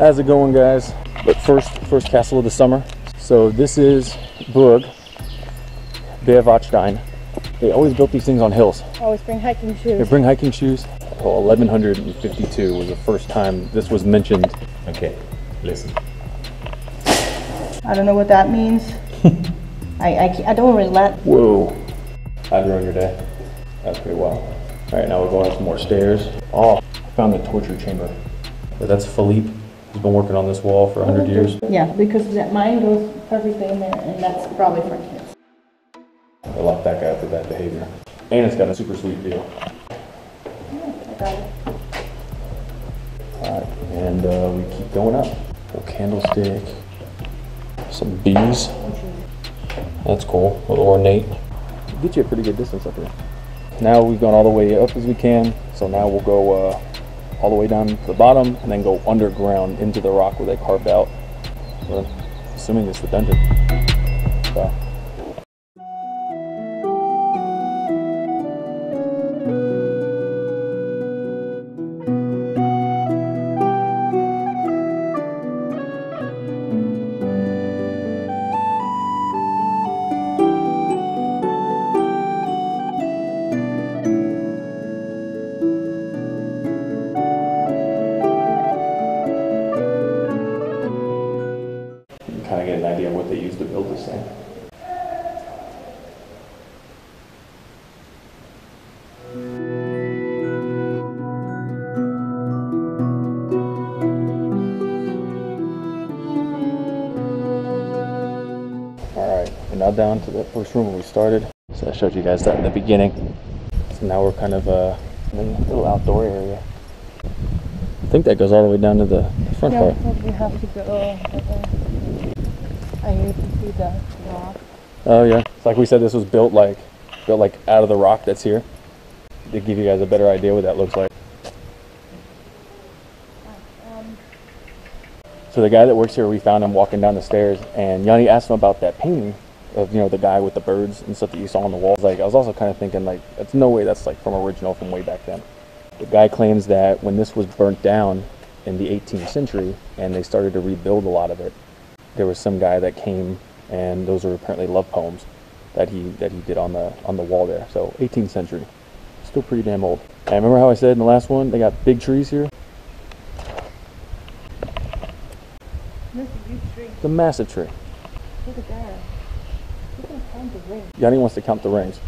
How's it going, guys? But first castle of the summer. So this is Burg Berwartstein. They always built these things on hills. Always bring hiking shoes. They bring hiking shoes. Well, 1152 was the first time this was mentioned. Okay, listen. I don't know what that means. I don't relate. Whoa. How'd ruin your day? That's pretty wild. All right, now we're going up some more stairs. Oh, I found the torture chamber. But that's Philippe. He's been working on this wall for 100 years. Yeah, because mine goes perfectly in there, and that's probably for kids. I locked that guy up with bad behavior. And it's got a super sweet view. Yeah, I got it. Alright, and we keep going up. Little candlestick. Some bees. That's cool. A little ornate. Get you a pretty good distance up here. Now we've gone all the way up as we can. So now we'll go all the way down to the bottom and then go underground into the rock where they carved out. We're assuming it's the dungeon. So. Kind of get an idea of what they used to build this thing. Alright, we're now down to the first room where we started. So I showed you guys that in the beginning. So now we're kind of in a little outdoor area. I think that goes all the way down to the front part. Yeah, we have to go. I need to see the rock. Oh yeah, it's like we said, this was built like out of the rock that's here. To give you guys a better idea what that looks like. So the guy that works here, we found him walking down the stairs, and Yanni asked him about that painting of, you know, the guy with the birds and stuff that you saw on the walls. Like, I was also kind of thinking, like, that's no way that's like from original from way back then. The guy claims that when this was burnt down in the 18th century and they started to rebuild a lot of it, there was some guy that came, and those are apparently love poems that he did on the wall there. So 18th century, still pretty damn old. And remember how I said in the last one they got big trees here? This is a huge tree. It's a massive tree. Look at that. You can count the rings. Yanni wants to count the rings.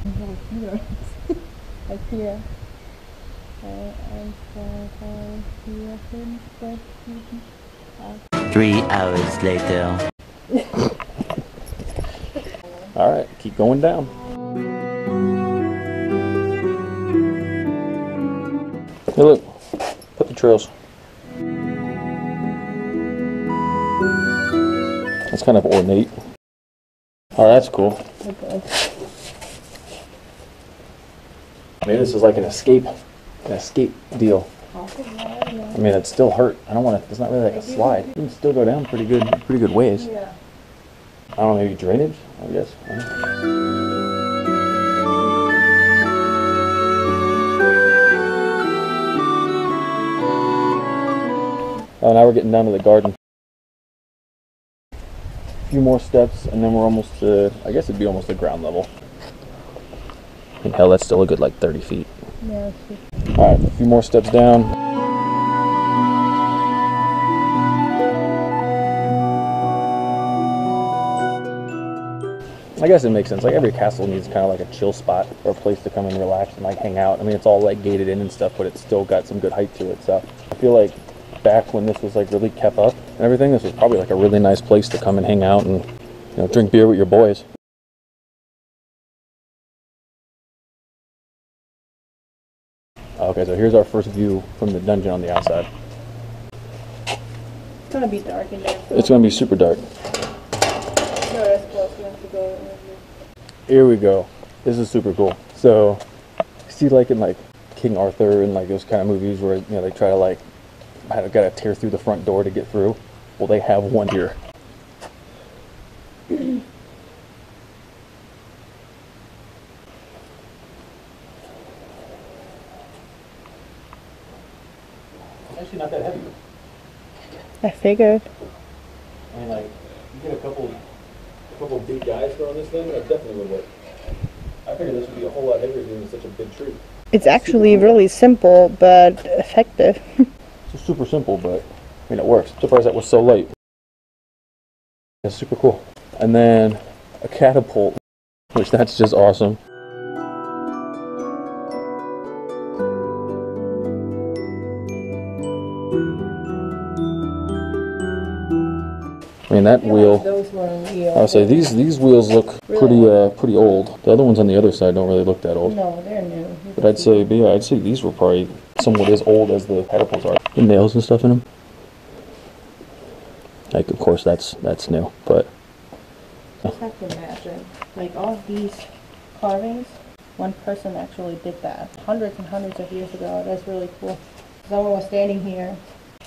Like here. 3 hours later. All right, keep going down. Hey, look, put the trails. That's kind of ornate. Oh, that's cool. Okay. Maybe this is like an escape deal. I mean, it still hurt. I don't want to. It's not really like a slide. You can still go down pretty good ways. Yeah. I don't know, maybe drainage, I guess. Oh, now we're getting down to the garden. A few more steps, and then we're almost to, I guess it'd be almost to ground level. And hell, that's still a good like 30 feet. Yeah. All right, a few more steps down. I guess it makes sense. Like every castle needs kind of like a chill spot or a place to come and relax and like hang out. I mean, it's all like gated in and stuff, but it's still got some good height to it. So I feel like back when this was like really kept up and everything, this was probably like a really nice place to come and hang out and, you know, drink beer with your boys. Okay, so here's our first view from the dungeon on the outside. It's gonna be dark in there. It's gonna be super dark. No, that's close. We have to go. Here we go. This is super cool. So, see, like in like King Arthur and like those kind of movies where, you know, they try to like gotta tear through the front door to get through. Well, they have one here. Actually, not that heavy. I figured. I mean, like, you get a couple big guys throwing this thing, that definitely would work. I figured this would be a whole lot heavier than such a big tree. It's actually really simple, but effective. It's super simple, but, I mean, it works. I'm surprised that was so light. It's super cool. And then a catapult, which that's just awesome. I mean, that wheel, Those were real. I would say these wheels look pretty old. The other ones on the other side don't really look that old. No, they're new. But I'd say these were probably somewhat as old as the catapults are. The nails and stuff in them. Like, of course, that's new, but Just have to imagine, like all of these carvings, one person actually did that hundreds and hundreds of years ago. That's really cool. Someone was standing here.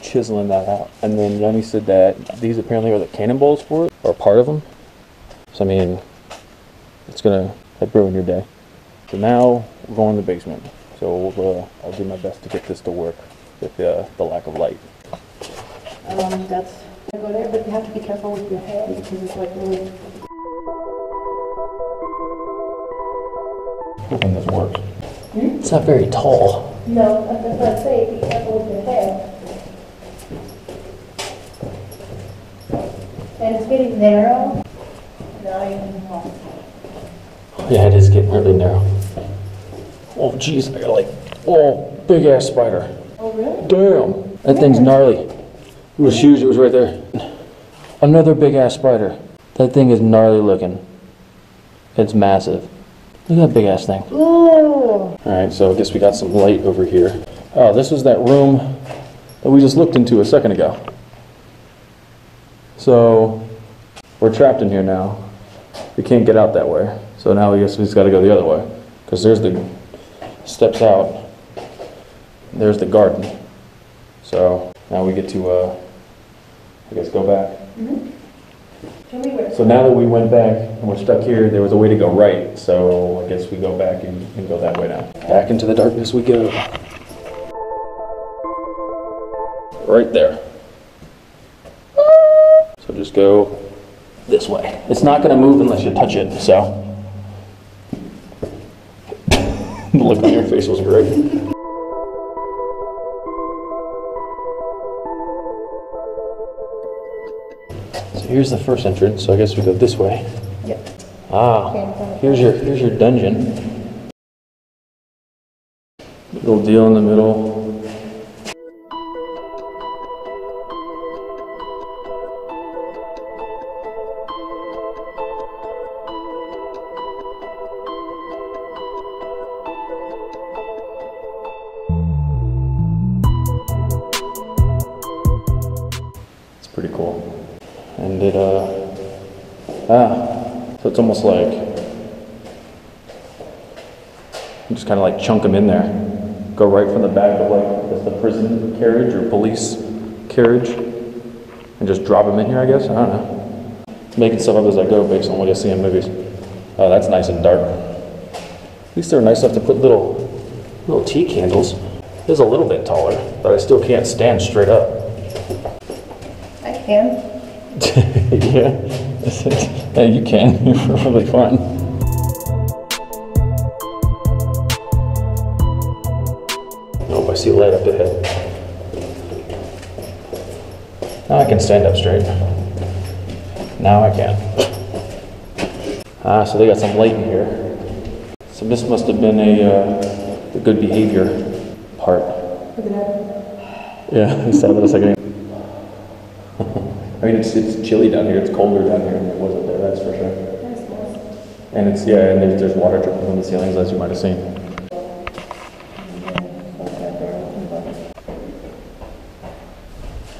chiseling that out. And then Yanni said that these apparently are the cannonballs for it, or part of them. So I mean, it's gonna ruin your day. So now we're going to the basement. So I'll do my best to get this to work with the lack of light. That's go there, but you have to be careful with your head because it's like really. I think this works. It's not very tall. No, that's what I say. Be careful with your head. And it's getting narrow. Now you can walk. Yeah, it is getting really narrow. Oh, jeez, I got big ass spider. Oh, really? Damn, that thing's gnarly. It was huge, it was right there. Another big ass spider. That thing is gnarly looking. It's massive. Look at that big ass thing. Ooh. Alright, so I guess we got some light over here. Oh, this was that room that we just looked into a second ago. So, we're trapped in here now. We can't get out that way. So now I guess we just gotta go the other way. Because there's the steps out. There's the garden. So now we get to, I guess, go back. Mm-hmm. Tell me where. So now that we went back and we're stuck here, there was a way to go right. So I guess we go back and go that way now. Back into the darkness we go. Right there. So just go this way. It's not going to move unless you touch it, so. The look on your face was great. So here's the first entrance, so I guess we go this way. Yep. Ah, here's your dungeon. Little deal in the middle. Pretty cool. And it, so it's almost like, you just kind of like chunk them in there. Go right from the back of like the prison carriage or police carriage and just drop them in here, I guess. I don't know. Making stuff up as I go based on what I see in movies. Oh, that's nice and dark. At least they're nice enough to put little tea candles. It is a little bit taller, but I still can't stand straight up. Yeah. Yeah, you can. You're probably fine. Nope, I see light up ahead. Now I can stand up straight. Now I can. So they got some light in here. So this must have been the good behavior part. Look at that. Yeah, I saw that a second ago. I mean, it's chilly down here. It's colder down here than it was up there. That's for sure. That's nice. And it's and there's water dripping from the ceilings, as you might have seen.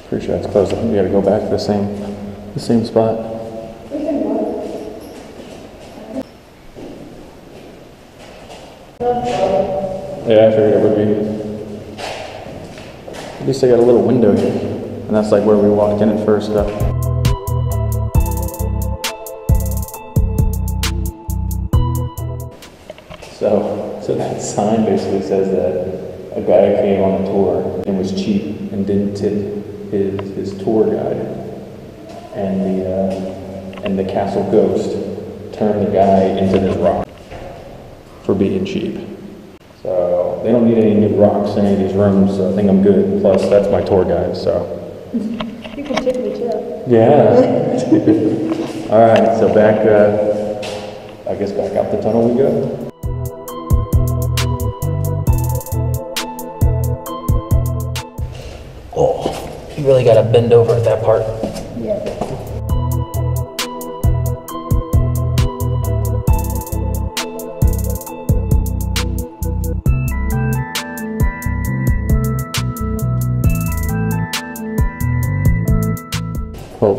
Pretty sure it's closed. We got to go back to the same spot. Yeah, I figured it would be. At least I got a little window here. And that's like where we walked in at first. So that sign basically says that a guy came on a tour and was cheap and didn't tip is his tour guide, and the castle ghost turned the guy into this rock for being cheap. So they don't need any new rocks in any of these rooms, so I think I'm good. Plus, that's my tour guide, so. You can tip me too. Yeah. All right, so back, I guess back out the tunnel we go. Oh, you really gotta bend over at that part. Yeah. Well,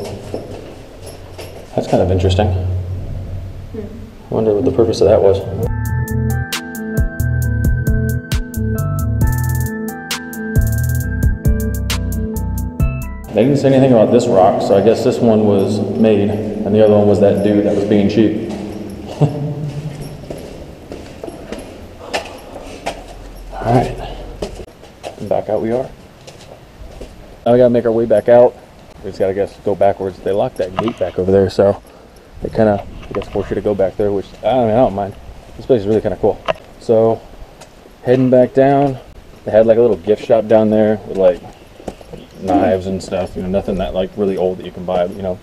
that's kind of interesting. I wonder what the purpose of that was. They didn't say anything about this rock, so I guess this one was made, and the other one was that dude that was being cheap. Alright. Back out we are. Now we gotta make our way back out. We just gotta, I guess, go backwards. They locked that gate back over there, so they kind of, I guess, force you to go back there, which, I don't mind. This place is really kind of cool. So, heading back down, they had like a little gift shop down there with like knives and stuff, you know, nothing that like really old that you can buy, you know,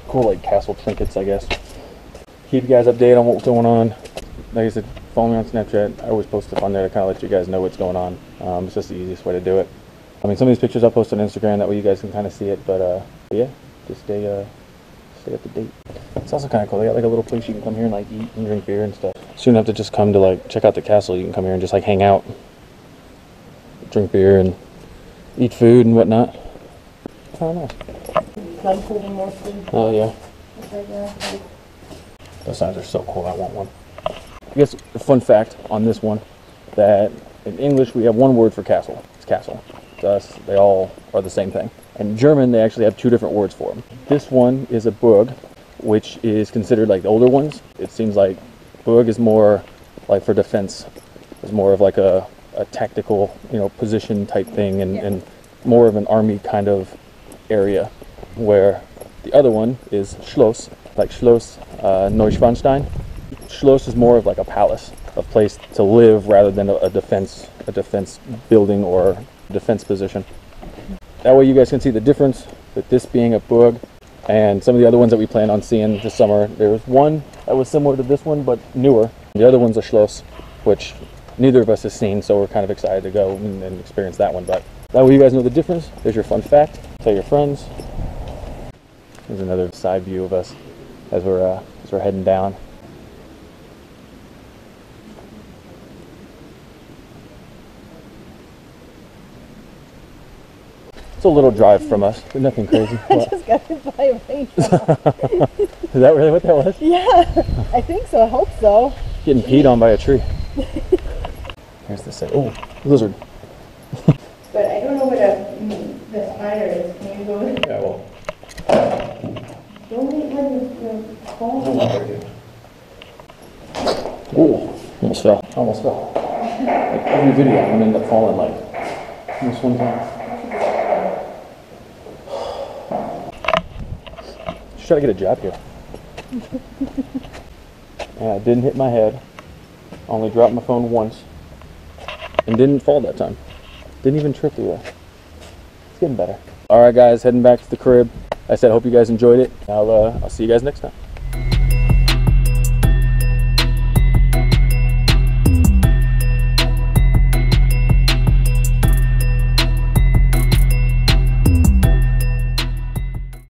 cool like castle trinkets, I guess. Keep you guys updated on what's going on. Like I said, follow me on Snapchat. I always post stuff on there to kind of let you guys know what's going on. It's just the easiest way to do it. I mean, some of these pictures I'll post on Instagram, that way you guys can kind of see it, but yeah, just stay up to date. It's also kind of cool. They got like a little place you can come here and like eat and drink beer and stuff. So you don't have to just come to like check out the castle. You can come here and just like hang out, drink beer and eat food and whatnot. Oh, nice. I'm holding more food. Oh, yeah. Right now. Those signs are so cool. I want one. I guess a fun fact on this one, that in English we have one word for castle. It's castle. To us, they all are the same thing. In German, they actually have two different words for them. This one is a Burg, which is considered like the older ones. It seems like Burg is more like for defense. It's more of like a tactical, you know, position type thing, and more of an army kind of area, where the other one is Schloss, like Schloss Neuschwanstein. Schloss is more of like a palace, a place to live rather than a defense building or defense position. That way you guys can see the difference with this being a Burg and some of the other ones that we plan on seeing this summer. There was one that was similar to this one but newer. The other one's a Schloss, which neither of us has seen, so we're kind of excited to go and experience that one. But that way you guys know the difference. There's your fun fact. Tell your friends. There's another side view of us as we're heading down. It's a little drive from us, but nothing crazy. I just got hit by a rainbow. Is that really what that was? Yeah, I think so. I hope so. Getting peed on by a tree. Here's the set. Oh, lizard. But I don't know where the spider is. Can you go in? Yeah, well. Don't let the phone. Ooh, almost fell. Almost fell. Like every video, I'm gonna end up falling like almost one time. Just try to get a job here. And I didn't hit my head. Only dropped my phone once. And didn't fall that time. Didn't even trip through there. It's getting better. Alright guys, heading back to the crib. I said I hope you guys enjoyed it. I'll see you guys next time.